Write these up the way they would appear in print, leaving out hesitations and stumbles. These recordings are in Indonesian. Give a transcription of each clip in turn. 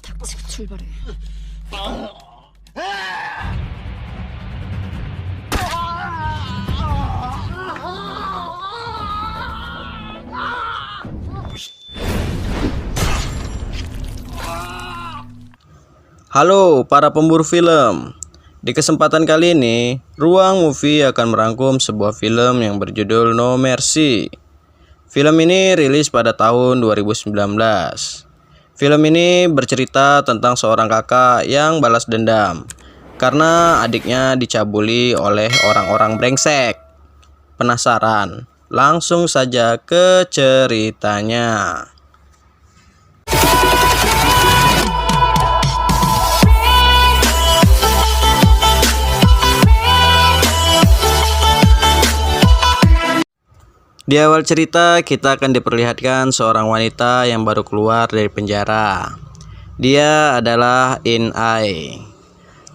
닥치고 출발해. Halo para pemburu film. Di kesempatan kali ini, Ruang Movie akan merangkum sebuah film yang berjudul No Mercy. Film ini rilis pada tahun 2019. Film ini bercerita tentang seorang kakak yang balas dendam karena adiknya dicabuli oleh orang-orang brengsek. Penasaran? Langsung saja ke ceritanya. Di awal cerita, kita akan diperlihatkan seorang wanita yang baru keluar dari penjara. Dia adalah In Ai.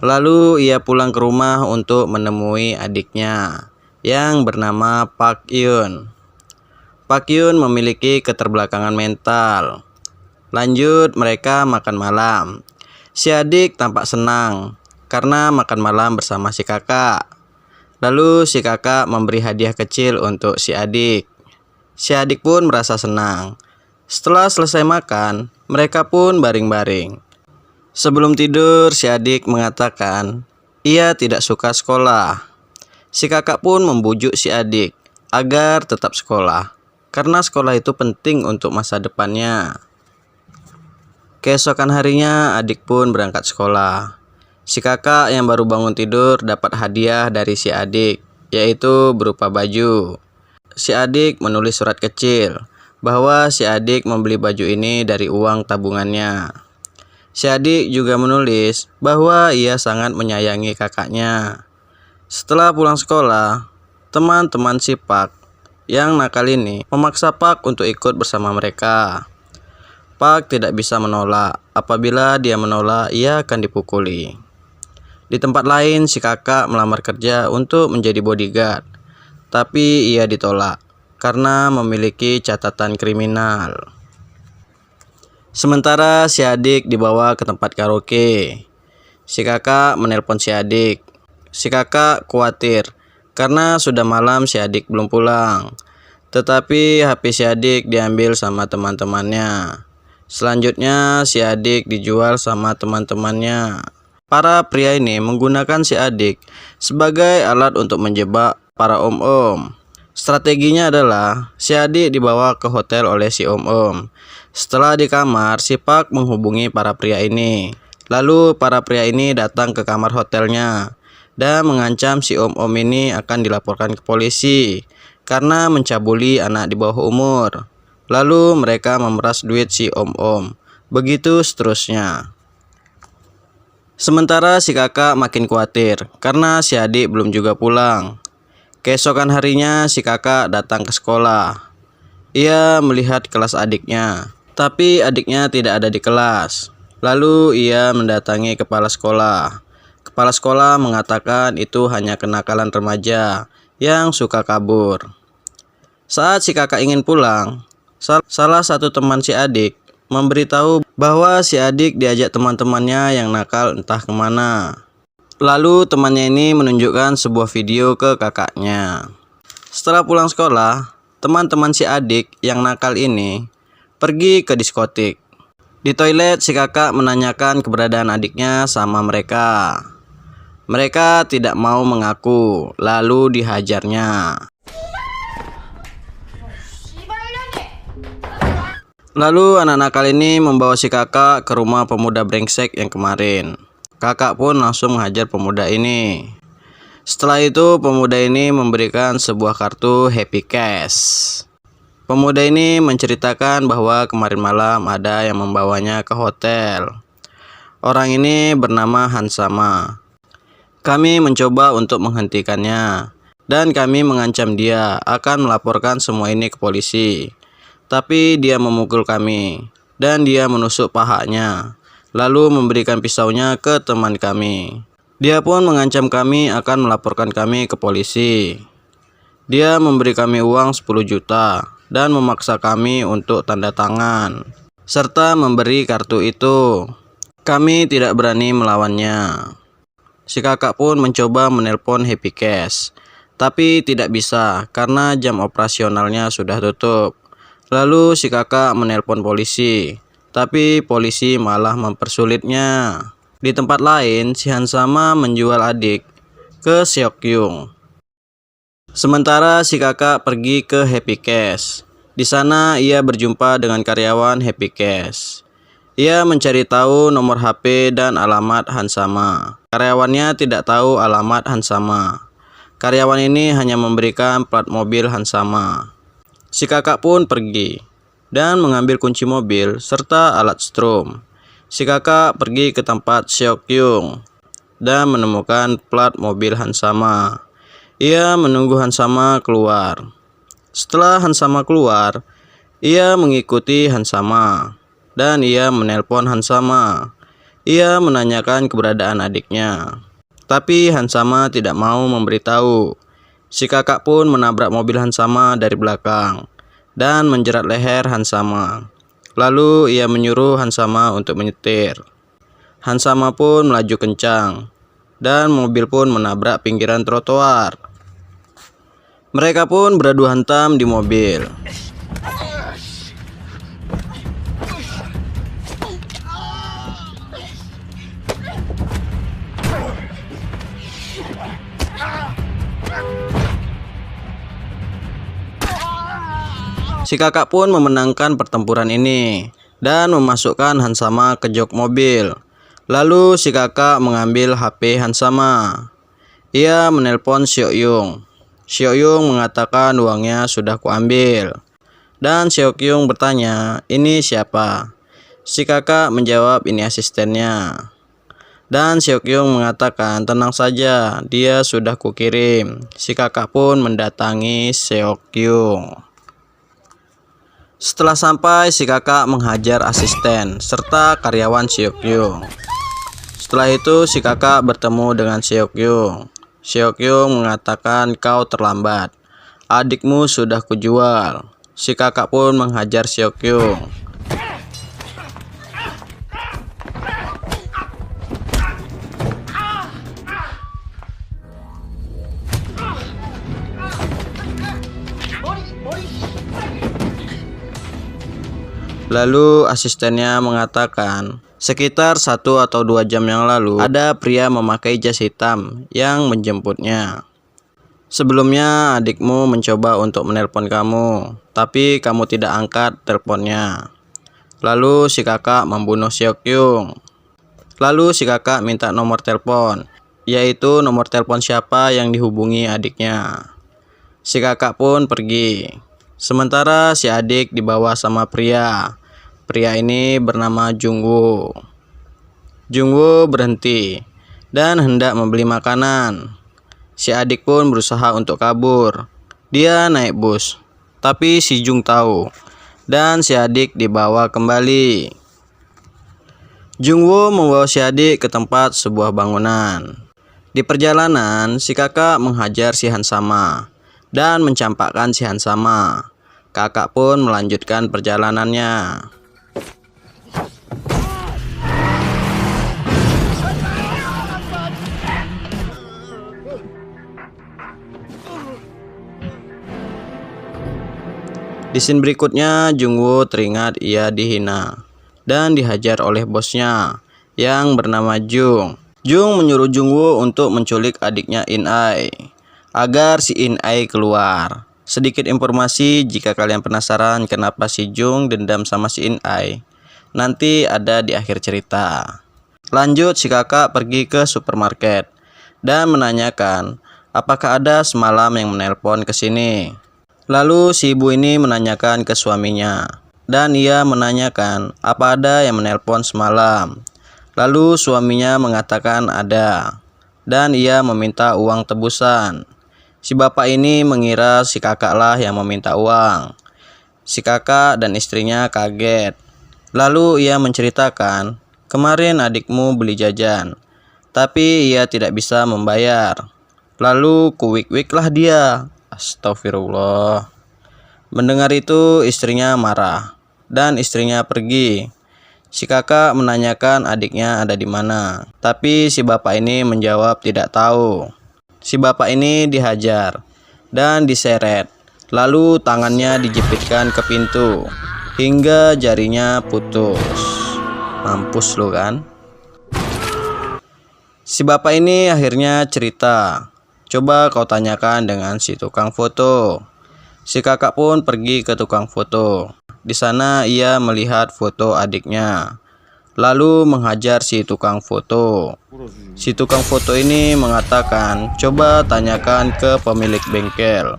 Lalu ia pulang ke rumah untuk menemui adiknya yang bernama Park Yun. Park Yun memiliki keterbelakangan mental. Lanjut, mereka makan malam. Si adik tampak senang karena makan malam bersama si kakak. Lalu si kakak memberi hadiah kecil untuk si adik. Si adik pun merasa senang. Setelah selesai makan, mereka pun baring-baring. Sebelum tidur, si adik mengatakan ia tidak suka sekolah. Si kakak pun membujuk si adik agar tetap sekolah, karena sekolah itu penting untuk masa depannya. Keesokan harinya, adik pun berangkat sekolah. Si kakak yang baru bangun tidur dapat hadiah dari si adik, yaitu berupa baju. Si adik menulis surat kecil bahwa si adik membeli baju ini dari uang tabungannya. Si adik juga menulis bahwa ia sangat menyayangi kakaknya. Setelah pulang sekolah, teman-teman si Park yang nakal ini memaksa Park untuk ikut bersama mereka. Park tidak bisa menolak. Apabila dia menolak, ia akan dipukuli. Di tempat lain, si kakak melamar kerja untuk menjadi bodyguard, tapi ia ditolak karena memiliki catatan kriminal. Sementara si adik dibawa ke tempat karaoke. Si kakak menelpon si adik. Si kakak khawatir karena sudah malam si adik belum pulang. Tetapi HP si adik diambil sama teman-temannya. Selanjutnya si adik dijual sama teman-temannya. Para pria ini menggunakan si adik sebagai alat untuk menjebak para om-om. Strateginya adalah si adik dibawa ke hotel oleh si om-om. Setelah di kamar, si Park menghubungi para pria ini. Lalu para pria ini datang ke kamar hotelnya dan mengancam si om-om ini akan dilaporkan ke polisi karena mencabuli anak di bawah umur. Lalu mereka memeras duit si om-om. Begitu seterusnya. Sementara si kakak makin khawatir karena si adik belum juga pulang. Keesokan harinya si kakak datang ke sekolah. Ia melihat kelas adiknya, tapi adiknya tidak ada di kelas. Lalu ia mendatangi kepala sekolah. Kepala sekolah mengatakan itu hanya kenakalan remaja yang suka kabur. Saat si kakak ingin pulang, salah satu teman si adik memberitahu bahwa si adik diajak teman-temannya yang nakal entah kemana. Lalu temannya ini menunjukkan sebuah video ke kakaknya. Setelah pulang sekolah, teman-teman si adik yang nakal ini pergi ke diskotik. Di toilet si kakak menanyakan keberadaan adiknya sama mereka. Mereka tidak mau mengaku, lalu dihajarnya. Lalu anak nakal ini membawa si kakak ke rumah pemuda brengsek yang kemarin. Kakak pun langsung menghajar pemuda ini. Setelah itu pemuda ini memberikan sebuah kartu Happy Cash. Pemuda ini menceritakan bahwa kemarin malam ada yang membawanya ke hotel. Orang ini bernama Hansama. Kami mencoba untuk menghentikannya dan kami mengancam dia akan melaporkan semua ini ke polisi. Tapi dia memukul kami dan dia menusuk pahanya, lalu memberikan pisaunya ke teman kami. Dia pun mengancam kami akan melaporkan kami ke polisi. Dia memberi kami uang 10 juta dan memaksa kami untuk tanda tangan serta memberi kartu itu. Kami tidak berani melawannya. Si kakak pun mencoba menelpon Happy Cash, tapi tidak bisa karena jam operasionalnya sudah tutup. Lalu si kakak menelpon polisi, tapi polisi malah mempersulitnya. Di tempat lain, si Hansama menjual adik ke Seok-Yung. Sementara si kakak pergi ke Happy Cash. Di sana ia berjumpa dengan karyawan Happy Cash. Ia mencari tahu nomor HP dan alamat Hansama. Karyawannya tidak tahu alamat Hansama. Karyawan ini hanya memberikan plat mobil Hansama. Si kakak pun pergi dan mengambil kunci mobil serta alat strum. Si kakak pergi ke tempat Seok-Yung dan menemukan plat mobil Hansama. Ia menunggu Hansama keluar. Setelah Hansama keluar, ia mengikuti Hansama dan ia menelpon Hansama. Ia menanyakan keberadaan adiknya, tapi Hansama tidak mau memberitahu. Si kakak pun menabrak mobil Hansama dari belakang dan menjerat leher Hansama. Lalu ia menyuruh Hansama untuk menyetir. Hansama pun melaju kencang dan mobil pun menabrak pinggiran trotoar. Mereka pun beradu hantam di mobil. Si kakak pun memenangkan pertempuran ini dan memasukkan Hansama ke jok mobil. Lalu si kakak mengambil HP Hansama. Ia menelpon Seok-Yung. Seok-Yung mengatakan uangnya sudah kuambil. Dan Seok-Yung bertanya, ini siapa? Si kakak menjawab, ini asistennya. Dan Seok-Yung mengatakan, tenang saja, dia sudah kukirim. Si kakak pun mendatangi Seok-Yung. Setelah sampai, si kakak menghajar asisten serta karyawan Seok-Yung. Setelah itu, si kakak bertemu dengan Seok-Yung. Seok-Yung mengatakan, kau terlambat. Adikmu sudah kujual. Si kakak pun menghajar Seok-Yung. Lalu asistennya mengatakan, sekitar 1 atau 2 jam yang lalu, ada pria memakai jas hitam yang menjemputnya. Sebelumnya adikmu mencoba untuk menelpon kamu, tapi kamu tidak angkat teleponnya. Lalu si kakak membunuh Seok-Yung. Lalu si kakak minta nomor telepon, yaitu nomor telepon siapa yang dihubungi adiknya. Si kakak pun pergi. Sementara si adik dibawa sama pria. Pria ini bernama Jung-woo. Jung-woo berhenti dan hendak membeli makanan. Si adik pun berusaha untuk kabur. Dia naik bus, tapi si Jung tahu dan si adik dibawa kembali. Jung-woo membawa si adik ke tempat sebuah bangunan. Di perjalanan, si kakak menghajar si Hansama dan mencampakkan si Hansama. Kakak pun melanjutkan perjalanannya. Di scene berikutnya, Jung-woo teringat ia dihina dan dihajar oleh bosnya yang bernama Jung. Jung menyuruh Jung-woo untuk menculik adiknya In-ai agar si In-ai keluar. Sedikit informasi jika kalian penasaran kenapa si Jung dendam sama si In-ai, nanti ada di akhir cerita. Lanjut, si kakak pergi ke supermarket dan menanyakan apakah ada semalam yang menelpon ke sini. Lalu si ibu ini menanyakan ke suaminya dan ia menanyakan apa ada yang menelpon semalam. Lalu suaminya mengatakan ada dan ia meminta uang tebusan. Si bapak ini mengira si kakaklah yang meminta uang. Si kakak dan istrinya kaget. Lalu ia menceritakan, kemarin adikmu beli jajan, tapi ia tidak bisa membayar. Lalu kuwik-wiklah dia. Astagfirullah. Mendengar itu istrinya marah dan istrinya pergi. Si kakak menanyakan adiknya ada di mana, tapi si bapak ini menjawab tidak tahu. Si bapak ini dihajar dan diseret, lalu tangannya dijepitkan ke pintu hingga jarinya putus. Mampus lo kan? Si bapak ini akhirnya cerita, coba kau tanyakan dengan si tukang foto. Si kakak pun pergi ke tukang foto. Di sana ia melihat foto adiknya, lalu menghajar si tukang foto. Si tukang foto ini mengatakan, coba tanyakan ke pemilik bengkel.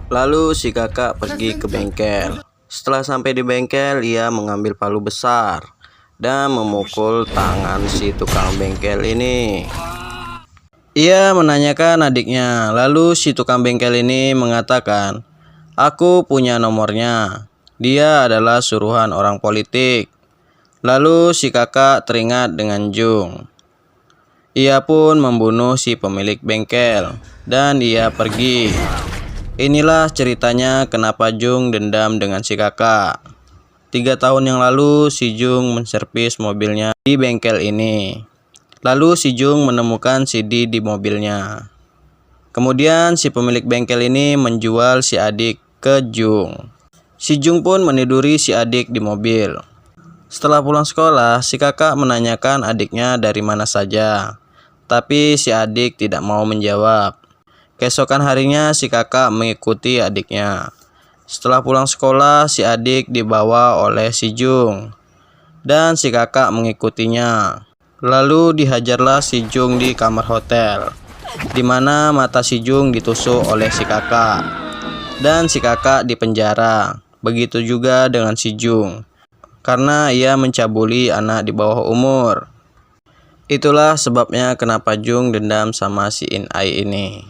Lalu si kakak pergi ke bengkel. Setelah sampai di bengkel, ia mengambil palu besar dan memukul tangan si tukang bengkel ini. Ia menanyakan adiknya, lalu si tukang bengkel ini mengatakan, aku punya nomornya. Dia adalah suruhan orang politik. Lalu si kakak teringat dengan Jung. Ia pun membunuh si pemilik bengkel dan ia pergi. Inilah ceritanya kenapa Jung dendam dengan si kakak. 3 tahun yang lalu si Jung menservis mobilnya di bengkel ini. Lalu si Jung menemukan CD di mobilnya. Kemudian si pemilik bengkel ini menjual si adik ke Jung. Si Jung pun meniduri si adik di mobil. Setelah pulang sekolah, si kakak menanyakan adiknya dari mana saja. Tapi si adik tidak mau menjawab. Keesokan harinya si kakak mengikuti adiknya. Setelah pulang sekolah, si adik dibawa oleh si Jung. Dan si kakak mengikutinya. Lalu dihajarlah si Jung di kamar hotel, di mana mata si Jung ditusuk oleh si kakak. Dan si kakak dipenjara. Begitu juga dengan si Jung, karena ia mencabuli anak di bawah umur. Itulah sebabnya kenapa Jung dendam sama si In Ai ini.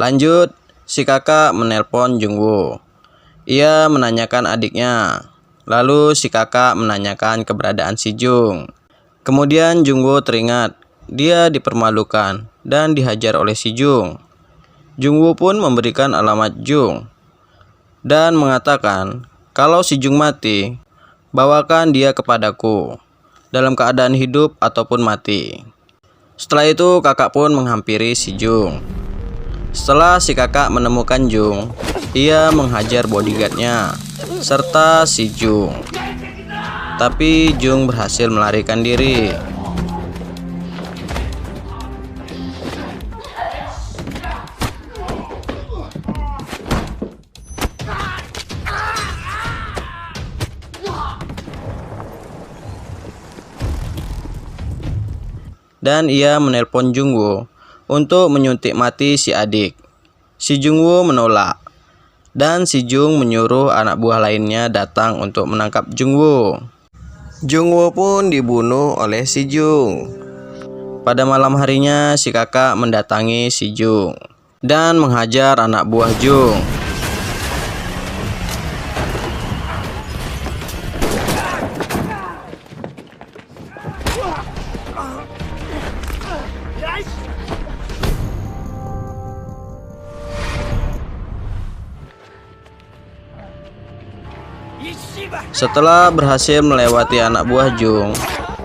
Lanjut, si kakak menelpon Jungwoo. Ia menanyakan adiknya. Lalu si kakak menanyakan keberadaan si Jung. Kemudian Jungwoo teringat, dia dipermalukan dan dihajar oleh si Jung. Jungwoo pun memberikan alamat Jung dan mengatakan, kalau si Jung mati, bawakan dia kepadaku, dalam keadaan hidup ataupun mati. Setelah itu kakak pun menghampiri si Jung. Setelah si kakak menemukan Jung, ia menghajar bodyguardnya serta si Jung. Tapi Jung berhasil melarikan diri. Dan ia menelpon Jungwoo untuk menyuntik mati si adik. Si Jungwoo menolak. Dan si Jung menyuruh anak buah lainnya datang untuk menangkap Jungwoo. Jungwoo pun dibunuh oleh si Jung. Pada malam harinya si kakak mendatangi si Jung dan menghajar anak buah Jung. Setelah berhasil melewati anak buah Jung,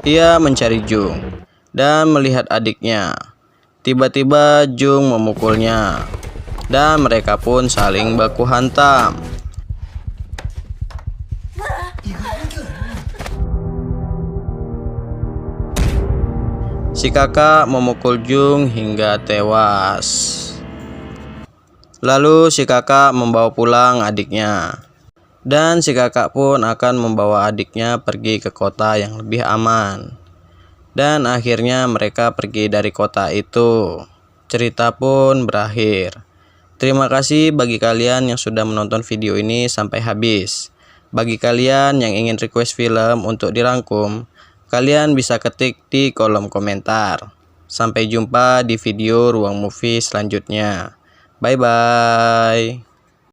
ia mencari Jung dan melihat adiknya. Tiba-tiba Jung memukulnya dan mereka pun saling baku hantam. Si kakak memukul Jung hingga tewas. Lalu si kakak membawa pulang adiknya. Dan si kakak pun akan membawa adiknya pergi ke kota yang lebih aman. Dan akhirnya mereka pergi dari kota itu. Cerita pun berakhir. Terima kasih bagi kalian yang sudah menonton video ini sampai habis. Bagi kalian yang ingin request film untuk dirangkum, kalian bisa ketik di kolom komentar. Sampai jumpa di video Ruang Movie selanjutnya. Bye bye.